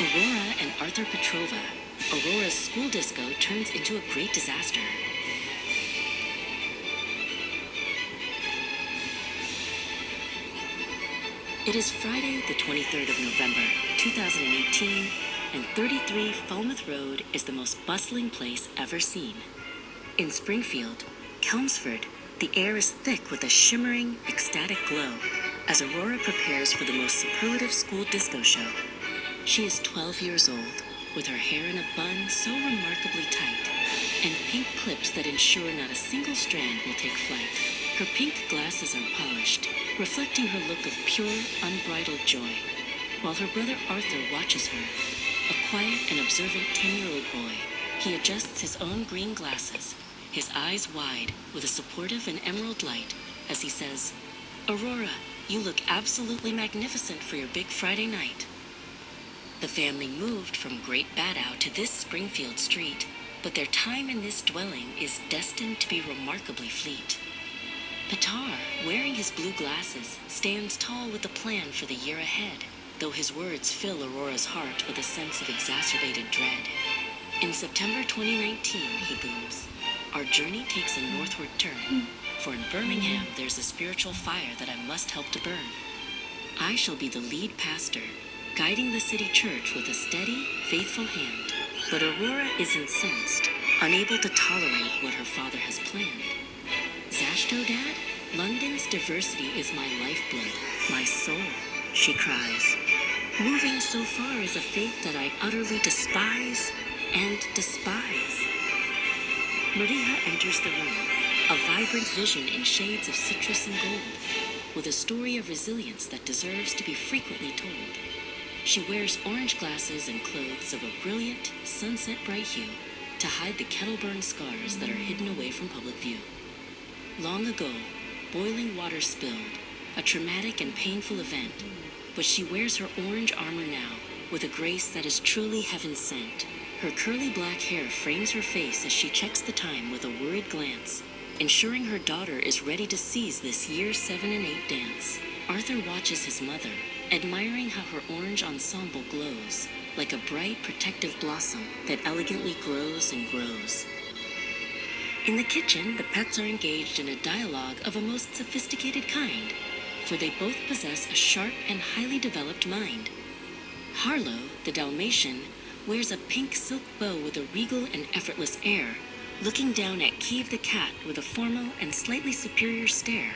Aurora and Arthur Petrova. Aurora's school disco turns into a great disaster. It is Friday, the 23rd of November, 2018, and 33 Falmouth Road is the most bustling place ever seen. In Springfield, Chelmsford, the air is thick with a shimmering, ecstatic glow as Aurora prepares for the most superlative school disco show. She is 12 years old, with her hair in a bun so remarkably tight, and pink clips that ensure not a single strand will take flight. Her pink glasses are polished, reflecting her look of pure, unbridled joy, while her brother Arthur watches her. A quiet and observant 10-year-old boy, he adjusts his own green glasses, his eyes wide with a supportive and emerald light, as he says, "Aurora, you look absolutely magnificent for your big Friday night." The family moved from Great Badow to this Springfield street, but their time in this dwelling is destined to be remarkably fleet. Petar, wearing his blue glasses, stands tall with a plan for the year ahead, though his words fill Aurora's heart with a sense of exacerbated dread. In September 2019, he booms, "Our journey takes a northward turn, for in Birmingham there's a spiritual fire that I must help to burn. I shall be the lead pastor, guiding the city church with a steady, faithful hand." But Aurora is incensed, unable to tolerate what her father has planned. "Zashto, Dad? London's diversity is my lifeblood, my soul," she cries. "Moving so far is a faith that I utterly despise and despise." Maria enters the room, a vibrant vision in shades of citrus and gold, with a story of resilience that deserves to be frequently told. She wears orange glasses and clothes of a brilliant, sunset-bright hue to hide the kettle-burn scars that are hidden away from public view. Long ago, boiling water spilled, a traumatic and painful event, but she wears her orange armor now with a grace that is truly heaven-sent. Her curly black hair frames her face as she checks the time with a worried glance, ensuring her daughter is ready to seize this year 7 and 8 dance. Arthur watches his mother, admiring how her orange ensemble glows, like a bright, protective blossom that elegantly grows and grows. In the kitchen, the pets are engaged in a dialogue of a most sophisticated kind, for they both possess a sharp and highly developed mind. Harlow, the Dalmatian, wears a pink silk bow with a regal and effortless air, looking down at Kiev the cat with a formal and slightly superior stare.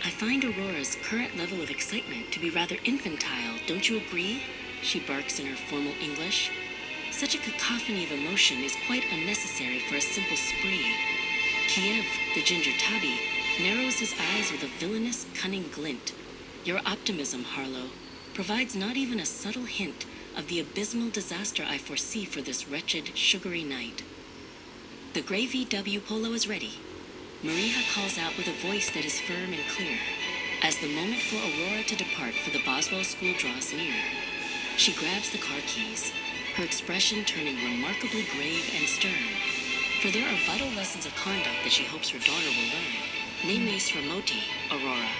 "I find Aurora's current level of excitement to be rather infantile, don't you agree?" she barks in her formal English. Such a cacophony of emotion is quite unnecessary for a simple spree. Kiev, the ginger tabby, narrows his eyes with a villainous, cunning glint. "Your optimism, Harlow, provides not even a subtle hint of the abysmal disaster I foresee for this wretched, sugary night." The gray VW Polo is ready. Maria calls out with a voice that is firm and clear, as the moment for Aurora to depart for the Boswell School draws near. She grabs the car keys, her expression turning remarkably grave and stern, for there are vital lessons of conduct that she hopes her daughter will learn. "Ne me sramoti, Aurora.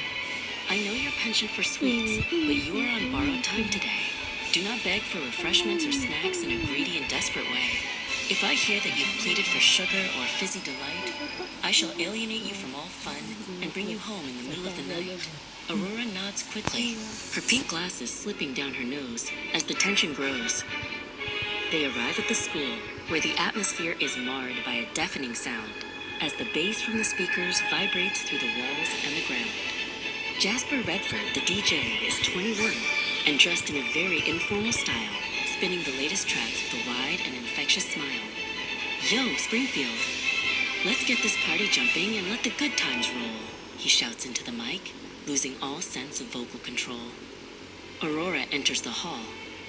I know your penchant for sweets, but you are on borrowed time today. Do not beg for refreshments or snacks in a greedy and desperate way. If I hear that you've pleaded for sugar or fizzy delight, I shall alienate you from all fun and bring you home in the middle of the night." Aurora nods quickly, her pink glasses slipping down her nose as the tension grows. They arrive at the school, where the atmosphere is marred by a deafening sound, as the bass from the speakers vibrates through the walls and the ground. Jasper Redford, the DJ, is 21 and dressed in a very informal style, spinning the latest tracks with a wide and infectious smile. "Yo, Springfield, let's get this party jumping and let the good times roll," he shouts into the mic, losing all sense of vocal control. Aurora enters the hall,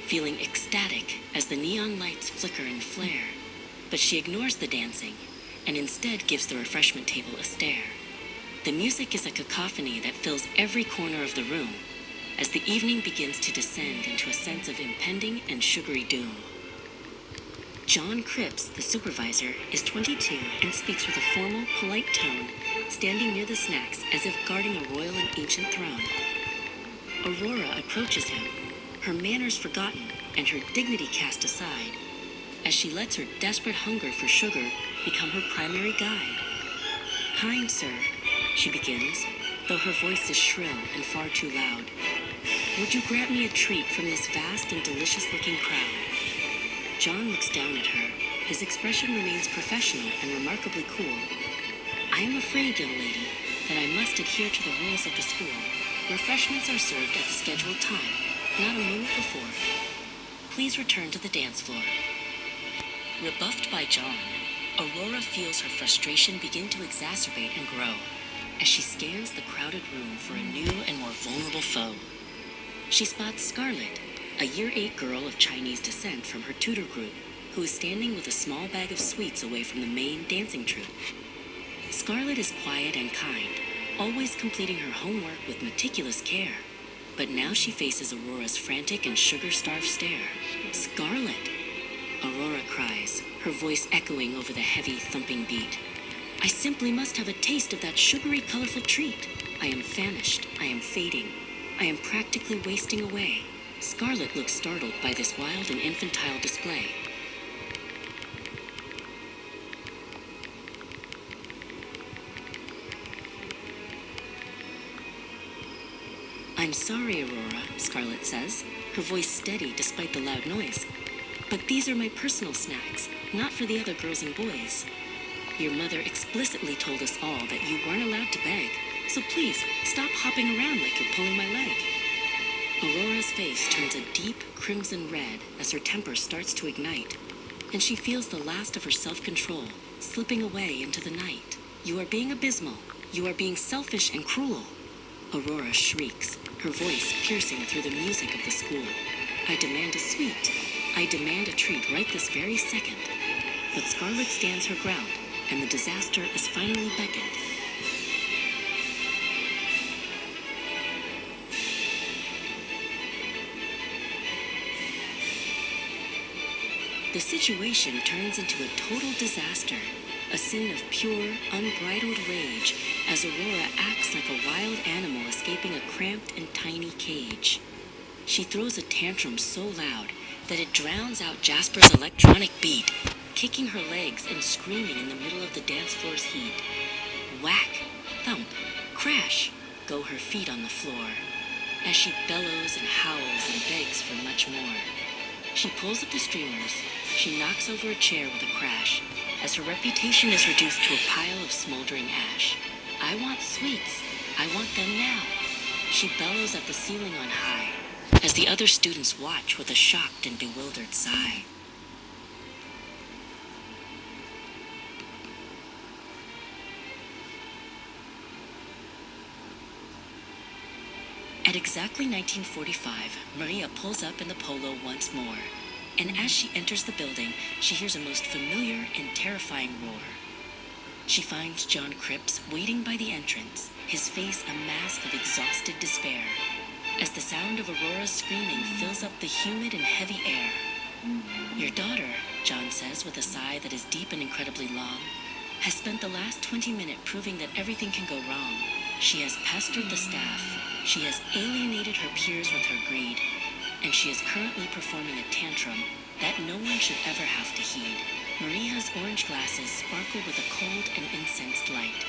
feeling ecstatic as the neon lights flicker and flare, but she ignores the dancing and instead gives the refreshment table a stare. The music is a cacophony that fills every corner of the room, as the evening begins to descend into a sense of impending and sugary doom. John Cripps, the supervisor, is 22 and speaks with a formal, polite tone, standing near the snacks as if guarding a royal and ancient throne. Aurora approaches him, her manners forgotten and her dignity cast aside, as she lets her desperate hunger for sugar become her primary guide. "Kind sir," she begins, though her voice is shrill and far too loud. "Would you grant me a treat from this vast and delicious-looking crowd?" John looks down at her. His expression remains professional and remarkably cool. "I am afraid, young lady, that I must adhere to the rules of the school. Refreshments are served at the scheduled time, not a moment before. Please return to the dance floor." Rebuffed by John, Aurora feels her frustration begin to exacerbate and grow as she scans the crowded room for a new and more vulnerable foe. She spots Scarlett, a Year 8 girl of Chinese descent from her tutor group, who is standing with a small bag of sweets away from the main dancing troupe. Scarlett is quiet and kind, always completing her homework with meticulous care. But now she faces Aurora's frantic and sugar-starved stare. "Scarlett!" Aurora cries, her voice echoing over the heavy, thumping beat. "I simply must have a taste of that sugary, colorful treat. I am famished. I am fading. I am practically wasting away." Scarlett looks startled by this wild and infantile display. "I'm sorry, Aurora," Scarlett says, her voice steady despite the loud noise. "But these are my personal snacks, not for the other girls and boys. Your mother explicitly told us all that you weren't allowed to beg, so please stop hopping around like you're pulling my leg." Aurora's face turns a deep crimson red as her temper starts to ignite, and she feels the last of her self-control slipping away into the night. "You are being abysmal. You are being selfish and cruel." Aurora shrieks, her voice piercing through the music of the school. "I demand a sweet. I demand a treat right this very second." But Scarlett stands her ground, and the disaster is finally beckoned. The situation turns into a total disaster, a scene of pure, unbridled rage as Aurora acts like a wild animal escaping a cramped and tiny cage. She throws a tantrum so loud that it drowns out Jasper's electronic beat, kicking her legs and screaming in the middle of the dance floor's heat. Whack, thump, crash go her feet on the floor, as she bellows and howls and begs for much more. She pulls up the streamers. She knocks over a chair with a crash, as her reputation is reduced to a pile of smoldering ash. "I want sweets. I want them now." She bellows at the ceiling on high, as the other students watch with a shocked and bewildered sigh. At exactly 1945, Maria pulls up in the Polo once more, and as she enters the building, she hears a most familiar and terrifying roar. She finds John Cripps waiting by the entrance, his face a mask of exhausted despair, as the sound of Aurora's screaming fills up the humid and heavy air. "Your daughter," John says with a sigh that is deep and incredibly long, "has spent the last 20 minutes proving that everything can go wrong. She has pestered the staff. She has alienated her peers with her greed, and she is currently performing a tantrum that no one should ever have to heed." Maria's orange glasses sparkle with a cold and incensed light.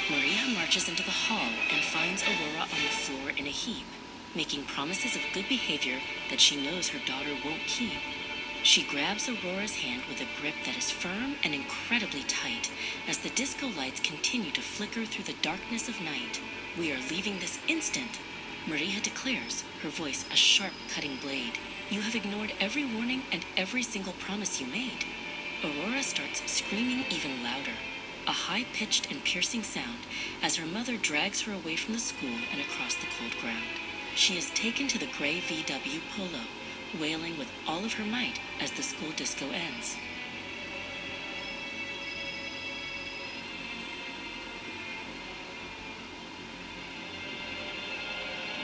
Maria marches into the hall and finds Aurora on the floor in a heap, making promises of good behavior that she knows her daughter won't keep. She grabs Aurora's hand with a grip that is firm and incredibly tight as the disco lights continue to flicker through the darkness of night. "We are leaving this instant," Maria declares, her voice a sharp cutting blade. "You have ignored every warning and every single promise you made." Aurora starts screaming even louder, a high-pitched and piercing sound as her mother drags her away from the school and across the cold ground. She is taken to the gray VW Polo, wailing with all of her might as the school disco ends.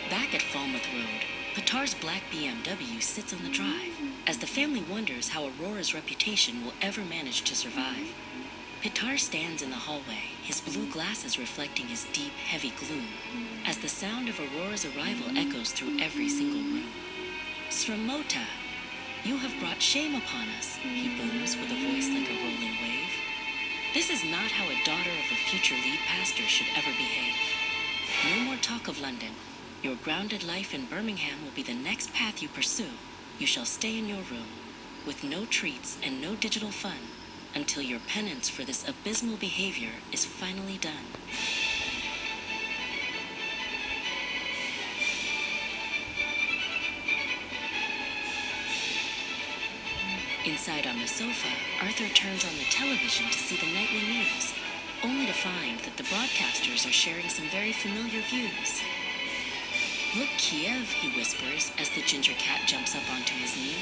Back at Falmouth Road, Patar's black BMW sits on the drive as the family wonders how Aurora's reputation will ever manage to survive. Pitar stands in the hallway, his blue glasses reflecting his deep, heavy gloom, as the sound of Aurora's arrival echoes through every single room. Sramota, you have brought shame upon us, he booms with a voice like a rolling wave. This is not how a daughter of a future lead pastor should ever behave. No more talk of London. Your grounded life in Birmingham will be the next path you pursue. You shall stay in your room, with no treats and no digital fun, until your penance for this abysmal behavior is finally done. Inside on the sofa, Arthur turns on the television to see the nightly news, only to find that the broadcasters are sharing some very familiar views. Look, Kiev, he whispers as the ginger cat jumps up onto his knee.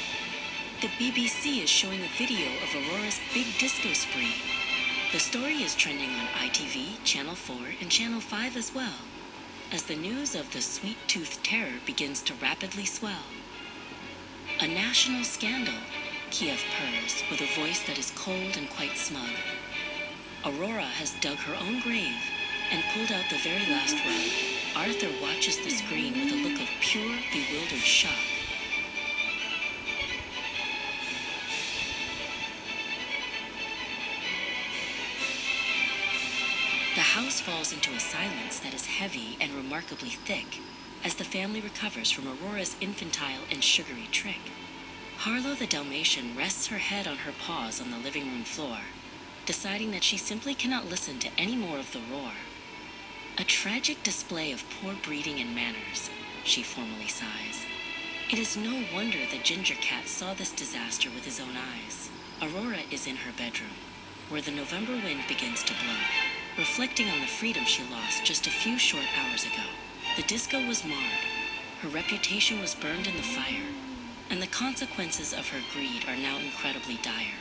The BBC is showing a video of Aurora's big disco spree. The story is trending on ITV, Channel 4, and Channel 5 as well, as the news of the sweet-toothed terror begins to rapidly swell. A national scandal, Kiev purrs with a voice that is cold and quite smug. Aurora has dug her own grave and pulled out the very last rug. Arthur watches the screen with a look of pure, bewildered shock. The house falls into a silence that is heavy and remarkably thick as the family recovers from Aurora's infantile and sugary trick. Harlow the Dalmatian rests her head on her paws on the living room floor, deciding that she simply cannot listen to any more of the roar. A tragic display of poor breeding and manners, she formally sighs. It is no wonder the ginger cat saw this disaster with his own eyes. Aurora is in her bedroom, where the November wind begins to blow, reflecting on the freedom she lost just a few short hours ago. The disco was marred, her reputation was burned in the fire, and the consequences of her greed are now incredibly dire.